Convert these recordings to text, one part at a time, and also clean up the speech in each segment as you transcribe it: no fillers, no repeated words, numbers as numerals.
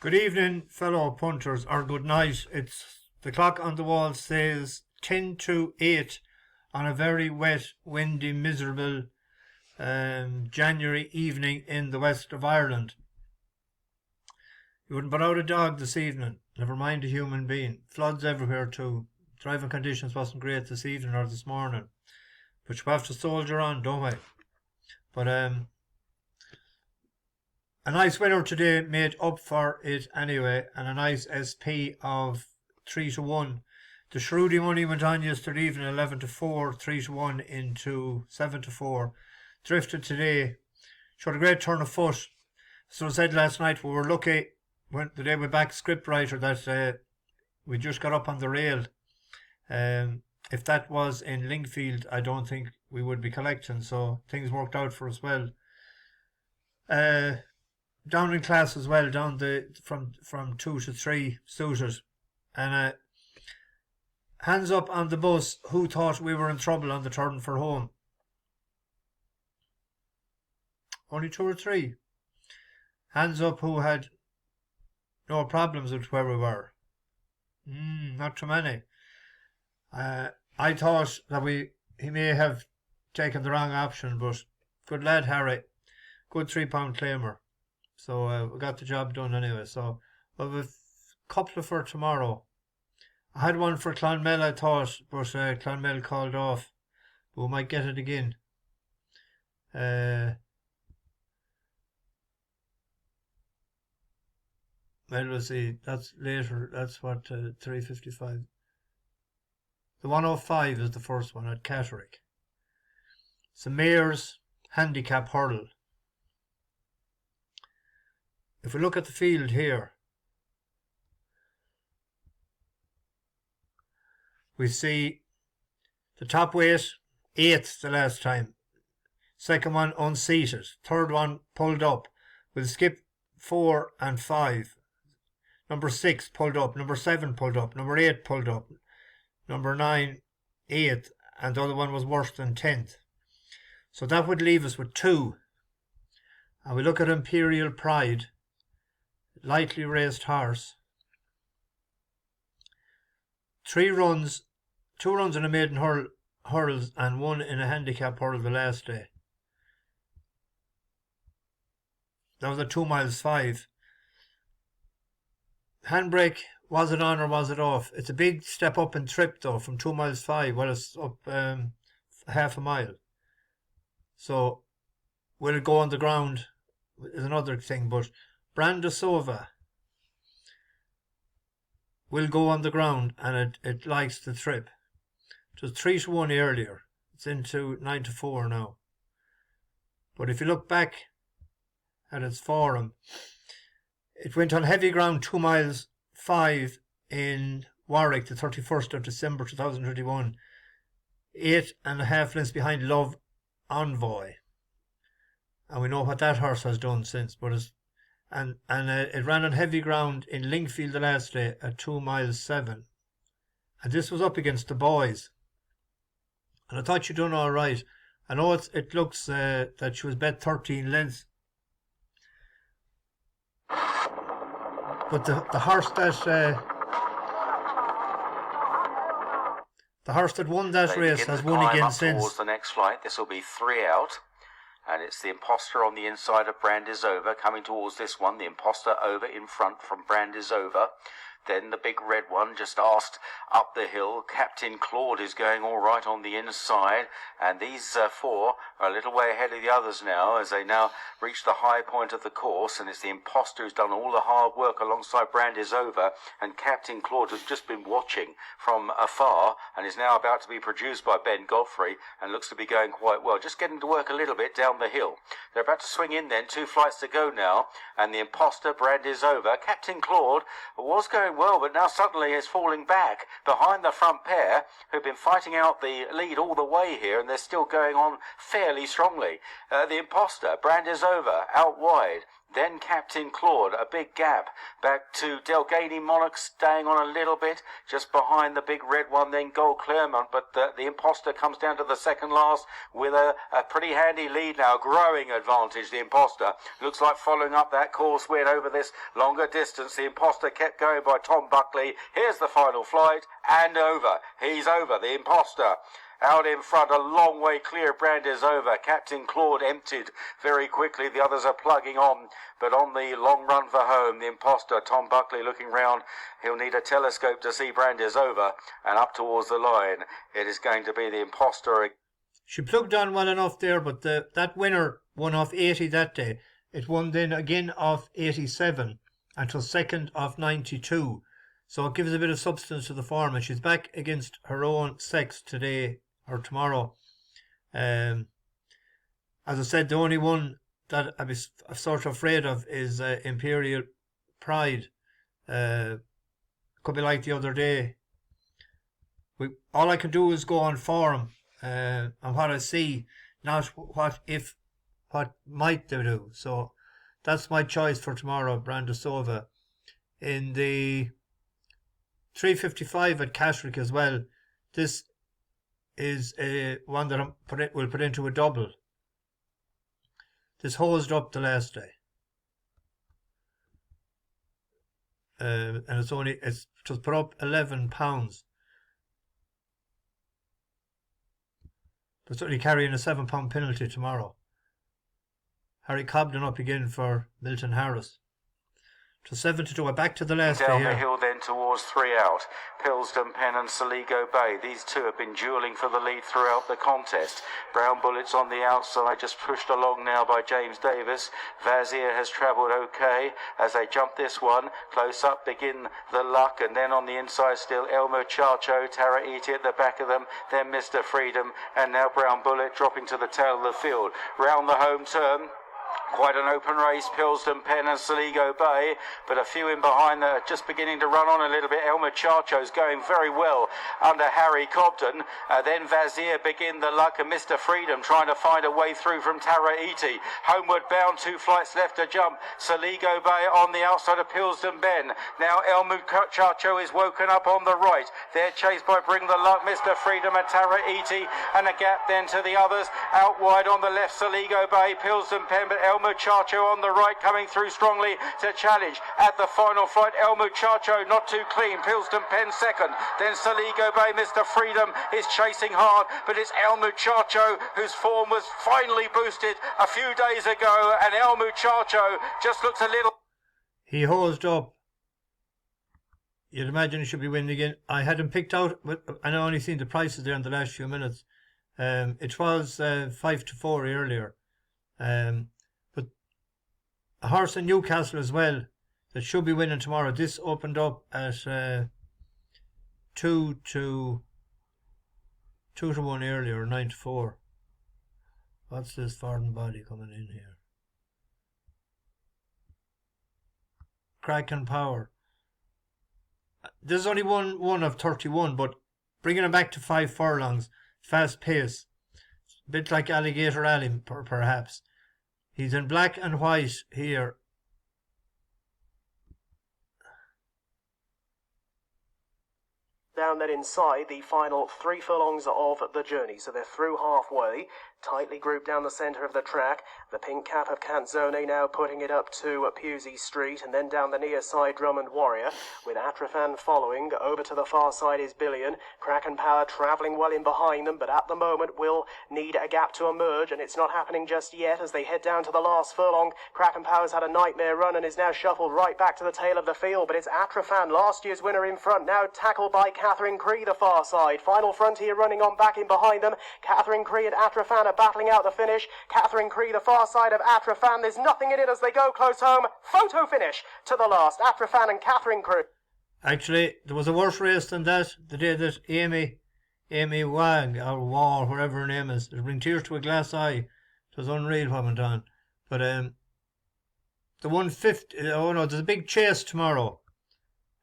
Good evening, fellow punters, or good night. It's the clock on the wall says 10 to 8 on a very wet, windy, miserable January evening in the west of Ireland. You wouldn't put out a dog this evening, never mind a human being. Floods everywhere too. Driving conditions wasn't great this evening or this morning. But you have to soldier on, don't we? But a nice winner today made up for it anyway, and a nice SP of 3 to 1. The Shrewdy money went on yesterday evening 11 to 4, 3 to 1 into 7 to 4. Drifted today, showed a great turn of foot. So I said last night we were lucky when the day we back scriptwriter that we just got up on the rail. If that was in Linkfield, I don't think we would be collecting, so things worked out for us well. Down in class as well, down from 2 to 3 suited. And hands up on the bus who thought we were in trouble on the turn for home. Only 2 or 3. Hands up who had no problems with where we were. Not too many. I thought that he may have taken the wrong option, but good lad Harry. Good £3 claimer. So we got the job done anyway. So we'll have a couple for tomorrow. I had one for Clonmel, I thought, but Clonmel called off. But we might get it again. Well, we'll see. That's later. That's what, 3:55. The 105 is the first one at Catterick. It's the Mayor's Handicap Hurdle. If we look at the field here, we see the top weight, 8th the last time. Second one unseated. Third one pulled up. We'll skip 4 and 5. Number 6 pulled up. Number 7 pulled up. Number 8 pulled up. Number 9, 8th. And the other one was worse than 10th. So that would leave us with 2. And we look at Imperial Pride. Lightly raced horse. 3 runs, 2 runs in a maiden hurls and 1 in a handicap hurl the last day. That was at 2 miles 5. Handbrake, was it on or was it off? It's a big step up in trip though from 2 miles 5. Well, it's up half a mile. So will it go on the ground is another thing, but Brandisova will go on the ground and it likes the trip. It was 3 to 1 earlier. It's into 9 to 4 now. But if you look back at its form, it went on heavy ground 2 miles 5 in Warwick the 31st of December 2021. 8.5 lengths behind Love Envoy. And we know what that horse has done since, but it's and it ran on heavy ground in Linkfield the last day at 2 miles 7. And this was up against the boys. And I thought she'd done all right. I know it looks that she was bet 13 lengths. But the horse that won that race has won again since. Towards the next flight, this will be 3 out. And it's the Imposter on the inside of Brandisova coming towards this one. The Imposter over in front from Brandisova. Then the big red one just asked up the hill. Captain Claude is going all right on the inside. And these 4 are a little way ahead of the others now as they now reach the high point of the course. And it's the Imposter who's done all the hard work alongside Brandisova. And Captain Claude has just been watching from afar and is now about to be produced by Ben Godfrey and looks to be going quite well. Just getting to work a little bit down the hill. They're about to swing in then. 2 flights to go now. And the Imposter, Brandisova. Captain Claude was going well, but now suddenly is falling back behind the front pair who've been fighting out the lead all the way here, and they're still going on fairly strongly. The Imposter, Brandisova, out wide. Then Captain Claude, a big gap. Back to Delgany Monarch, staying on a little bit, just behind the big red one, then Gold Claremont. But the Imposter comes down to the second last with a pretty handy lead now, growing advantage. The Imposter looks like following up that course win over this longer distance. The Imposter kept going by Tom Buckley. Here's the final flight, and over. He's over, the Imposter. Out in front, a long way clear, Brandisova. Captain Claude emptied very quickly. The others are plugging on, but on the long run for home, the Imposter, Tom Buckley looking round. He'll need a telescope to see Brandisova, and up towards the line, it is going to be the Imposter. She plugged on well enough there, but that winner won off 80 that day. It won then again off 87 until second off 92. So it gives a bit of substance to the form, and she's back against her own sex today or tomorrow. As I said, the only one that I was sort of afraid of is Imperial Pride. Could be like the other day. All I can do is go on form and what I see, not what might they do. So that's my choice for tomorrow, Brandisova. In the 355 at Catterick as well, this is one that we'll put into a double. This hosed up the last day. And it's just put up £11. But it's only carrying a £7 penalty tomorrow. Harry Cobden up again for Milton Harris. To 7-2. Back to the last day down here. The hill then towards 3 out. Pillsden Pen and Saligo Bay. These two have been duelling for the lead throughout the contest. Brown Bullets on the outside, just pushed along now by James Davis. Vazier has travelled okay as they jump this one. Close up begin the Luck, and then on the inside still El Muchacho, Taraiti at the back of them, then Mr. Freedom, and now Brown Bullet dropping to the tail of the field. Round the home turn. Quite an open race, Pillsden Pen and Saligo Bay, but a few in behind that are just beginning to run on a little bit. El Muchacho's going very well under Harry Cobden. Then Vazier begin the Luck, and Mr. Freedom trying to find a way through from Taraiti. Homeward bound, 2 flights left to jump. Saligo Bay on the outside of Pillsden Ben. Now El Muchacho is woken up on the right. They're chased by Bring the Luck, Mr. Freedom and Taraiti, and a gap then to the others. Out wide on the left, Saligo Bay, Pillsden Pen, but El Muchacho on the right coming through strongly to challenge at the final flight. El Muchacho not too clean. Pillsden Pen second. Then Saligo Bay, Mr. Freedom is chasing hard, but it's El Muchacho whose form was finally boosted a few days ago, and El Muchacho just looks a little... He hosed up. You'd imagine he should be winning again. I had him picked out, and I only seen the prices there in the last few minutes. It was 5-4 earlier. But a horse in Newcastle as well that should be winning tomorrow. This opened up at 2-1 earlier, 9-4. What's this foreign body coming in here? Kraken Power. This is only one of 31, but bringing him back to 5 furlongs, fast pace. A bit like Alligator Alley, perhaps. He's in black and white here. Down then inside the final 3 furlongs of the journey, so they're through halfway, tightly grouped down the centre of the track. The pink cap of Canzone now putting it up to Pusey Street, and then down the near side Drummond Warrior, with Atrafan following. Over to the far side is Billion. Kraken Power travelling well in behind them, but at the moment will need a gap to emerge, and it's not happening just yet as they head down to the last furlong. Kraken Power's had a nightmare run and is now shuffled right back to the tail of the field, but it's Atrafan, last year's winner, in front, now tackled by Catherine Cree, the far side. Final Frontier running on back in behind them. Catherine Cree and Atrafan are battling out the finish. Catherine Cree, the far side of Atrafan. There's nothing in it as they go close home. Photo finish to the last. Atrafan and Catherine Cree. Actually, there was a worse race than that. The day that Amy Wag, or Wall, whatever her name is, it bring tears to a glass eye. It was unreal what went on. But the 150, oh no, there's a big chase tomorrow.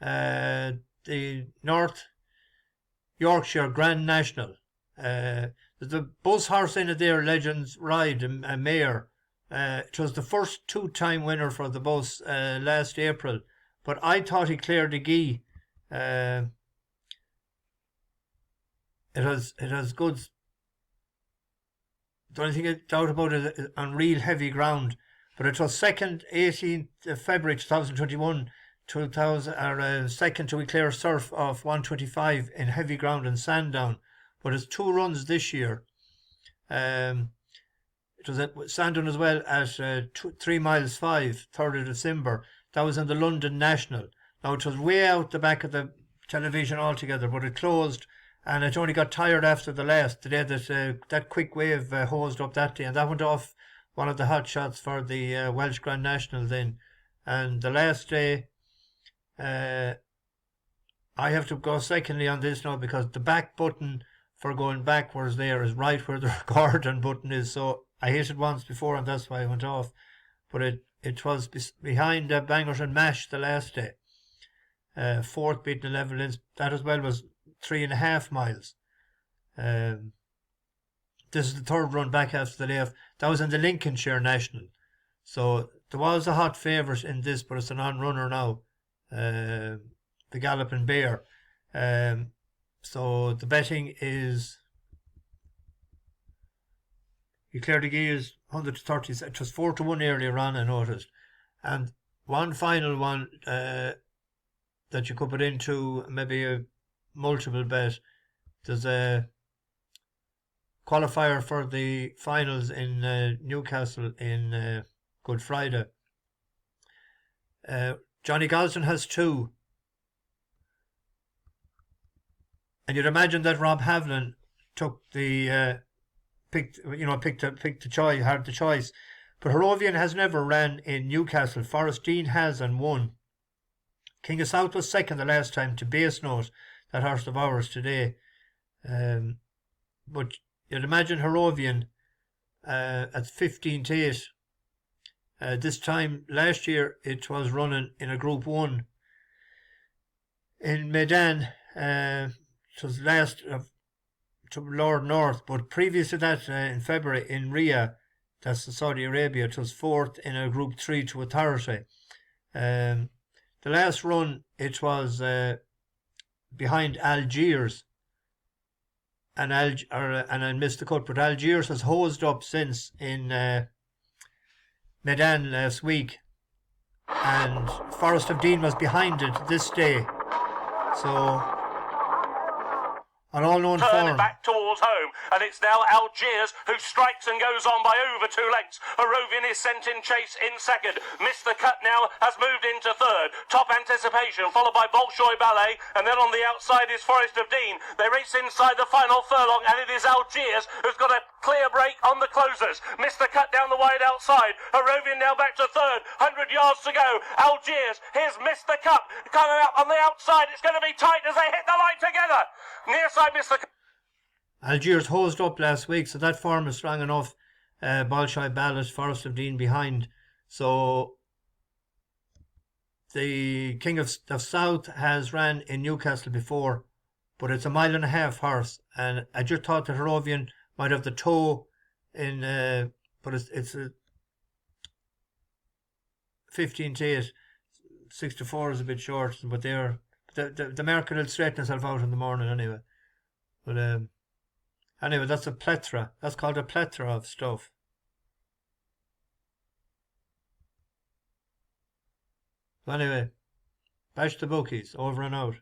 The North Yorkshire Grand National. There's a buzz horse in it there, Legends Ride, a mare. It was the first 2-time winner for the bus last April. But I thought Eclair de Guye, it has good. The only thing I doubt about it is on real heavy ground. But it was second, 18th February 2021, second to Eclair Surf of 125 in heavy ground and Sandown. But it's 2 runs this year. It was at Sandown as well at 3 miles 5, 3rd of December. That was in the London National. Now it was way out the back of the television altogether, but it closed and it only got tired after the day that that quick wave hosed up that day, and that went off one of the hot shots for the Welsh Grand National then. And the last day, I have to go secondly on this now because the back button for going backwards there is right where the recording button is. So I hit it once before and that's why I went off. But it was behind Bangor and Mash the last day. 4th beating 11 lengths. That as well was 3.5 miles. This is the 3rd run back after the layoff. That was in the Lincolnshire National. So there was a hot favourite in this, but it's an on-runner now. The Galloping Bear. So the betting is Eclair de Guye is 130. It was 4-1 earlier on, I noticed. And one final one that you could put into maybe a multiple bet. There's a qualifier for the finals in Newcastle in Good Friday. Johnny Gosden has 2. And you'd imagine that Rob Havlin took the picked the choice, had the choice. But Harovian has never ran in Newcastle. Forest Dean has and won. King of South was second the last time to Base Note, that horse of ours today. But you'd imagine Harovian at 15-8. This time last year it was running in a Group 1 in Medan. It was last to Lord North, but previous to that in February in Riyadh, that's Saudi Arabia, it was 4th in a Group 3 to Authority. The last run it was behind Algiers, and I missed the cut, but Algiers has hosed up since in Medan last week, and Forest of Dean was behind it this day. So on all known form. Back towards home, and it's now Algiers who strikes and goes on by over 2 lengths. Harovian is sent in chase in second. Missed the cut now, has moved into third. Top Anticipation, followed by Bolshoi Ballet, and then on the outside is Forest of Dean. They race inside the final furlong, and it is Algiers who's got a clear break on the closers. Missed the cut down the wide outside. Harovian now back to third. 100 yards to go. Algiers, here's Missed the Cut. Coming up on the outside, it's going to be tight as they hit the line together. Near side Missed the Cut. Algiers hosed up last week, so that form is strong enough. Bolshoi Ballet, Forest of Dean behind. So the King of South has ran in Newcastle before, but it's a 1.5 mile horse, and I just thought that Harovian might have the toe in, but it's a 15-8. 6-4 is a bit short, but the market will straighten itself out in the morning anyway. But anyway, that's a plethora. That's called a plethora of stuff. So anyway, bash the bookies. Over and out.